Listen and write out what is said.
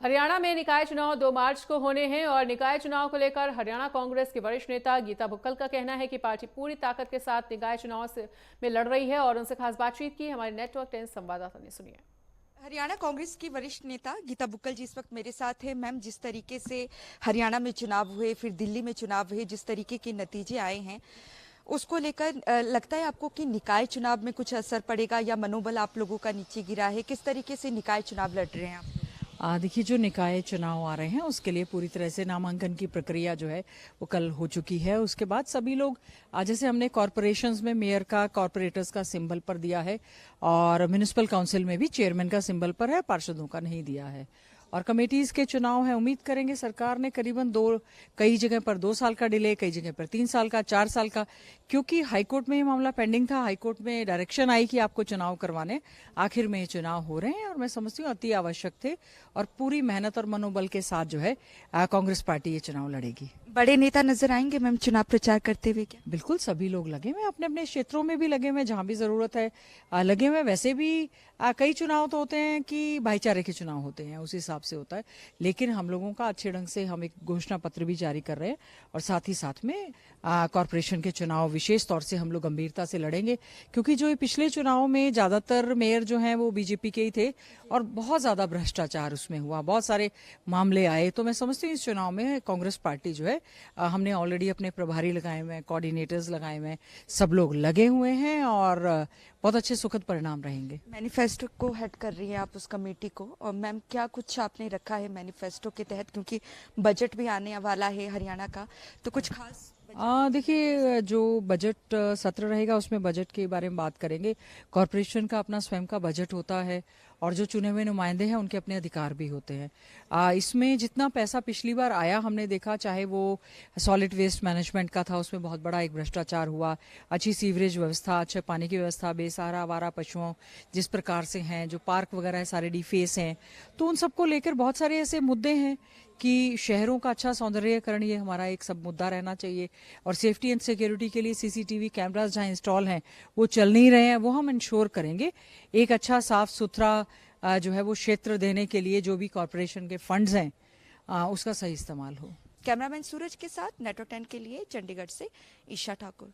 हरियाणा में निकाय चुनाव 2 मार्च को होने हैं और निकाय चुनाव को लेकर हरियाणा कांग्रेस के वरिष्ठ नेता गीता बुक्कल का कहना है कि पार्टी पूरी ताकत के साथ निकाय चुनाव में लड़ रही है और उनसे खास बातचीत की हमारे नेटवर्क 10 संवाददाता ने। सुनिए। हरियाणा कांग्रेस की वरिष्ठ नेता गीता बुक्कल जी इस वक्त मेरे साथ है। मैम, जिस तरीके से हरियाणा में चुनाव हुए, फिर दिल्ली में चुनाव हुए, जिस तरीके के नतीजे आए हैं, उसको लेकर लगता है आपको कि निकाय चुनाव में कुछ असर पड़ेगा या मनोबल आप लोगों का नीचे गिरा है? किस तरीके से निकाय चुनाव लड़ रहे हैं आप? देखिए, जो निकाय चुनाव आ रहे हैं उसके लिए पूरी तरह से नामांकन की प्रक्रिया जो है वो कल हो चुकी है। उसके बाद सभी लोग जैसे हमने कॉरपोरेशंस में मेयर का, कॉरपोरेटर्स का सिंबल पर दिया है और म्यूनिसिपल काउंसिल में भी चेयरमैन का सिंबल पर है, पार्षदों का नहीं दिया है। और कमेटीज के चुनाव है, उम्मीद करेंगे सरकार ने करीबन कई जगह पर 2 साल का डिले, कई जगह पर 3 साल का, 4 साल का, क्योंकि हाईकोर्ट में ये मामला पेंडिंग था। हाईकोर्ट में डायरेक्शन आई कि आपको चुनाव करवाने, आखिर में ये चुनाव हो रहे हैं और मैं समझती हूँ अति आवश्यक थे और पूरी मेहनत और मनोबल के साथ जो है कांग्रेस पार्टी ये चुनाव लड़ेगी। बड़े नेता नजर आएंगे मैम चुनाव प्रचार करते हुए क्या? बिल्कुल, सभी लोग लगे हुए, अपने अपने क्षेत्रों में भी लगे हुए, जहां भी जरूरत है लगे हुए। वैसे भी कई चुनाव तो होते हैं कि भाईचारे के चुनाव होते हैं, उस हिसाब से होता है, लेकिन हम लोगों का अच्छे ढंग से हम एक घोषणा पत्र भी जारी कर रहे हैं और साथ ही साथ में कॉरपोरेशन के चुनाव विशेष तौर से हम लोग गंभीरता से लड़ेंगे, क्योंकि जो पिछले चुनाव में ज्यादातर मेयर जो हैं वो बीजेपी के ही थे और बहुत ज्यादा भ्रष्टाचार उसमें हुआ, बहुत सारे मामले आए। तो मैं समझती हूँ इस चुनाव में कांग्रेस पार्टी जो है, हमने ऑलरेडी अपने प्रभारी लगाए हुए हैं, कोऑर्डिनेटर्स लगाए हुए हैं, सब लोग लगे हुए हैं और बहुत अच्छे सुखद परिणाम रहेंगे। मैनिफेस्टो को हेड कर रही हैं आप उस कमेटी को, और मैम क्या कुछ आपने रखा है मैनिफेस्टो के तहत, क्योंकि बजट भी आने वाला है हरियाणा का, तो कुछ खास? देखिए, जो बजट सत्र रहेगा उसमें बजट के बारे में बात करेंगे। कॉरपोरेशन का अपना स्वयं का बजट होता है और जो चुने हुए नुमाइंदे हैं उनके अपने अधिकार भी होते हैं। इसमें जितना पैसा पिछली बार आया हमने देखा, चाहे वो सॉलिड वेस्ट मैनेजमेंट का था, उसमें बहुत बड़ा एक भ्रष्टाचार हुआ, अच्छी सीवरेज व्यवस्था, अच्छे पानी की व्यवस्था, बेसहारा आवारा पशुओं जिस प्रकार से हैं, जो पार्क वगैरह है सारे डिफेस हैं, तो उन सबको लेकर बहुत सारे ऐसे मुद्दे हैं कि शहरों का अच्छा सौंदर्यीकरण, ये हमारा एक सब मुद्दा रहना चाहिए। और सेफ्टी एंड सिक्योरिटी के लिए सीसीटीवी कैमरास जहां इंस्टॉल हैं वो चल नहीं रहे हैं, वो हम इंश्योर करेंगे। एक अच्छा साफ सुथरा जो है वो क्षेत्र देने के लिए जो भी कॉरपोरेशन के फंड्स हैं उसका सही इस्तेमाल हो। कैमरामैन सूरज के साथ नेटवर्क 10 के लिए चंडीगढ़ से ईशा ठाकुर।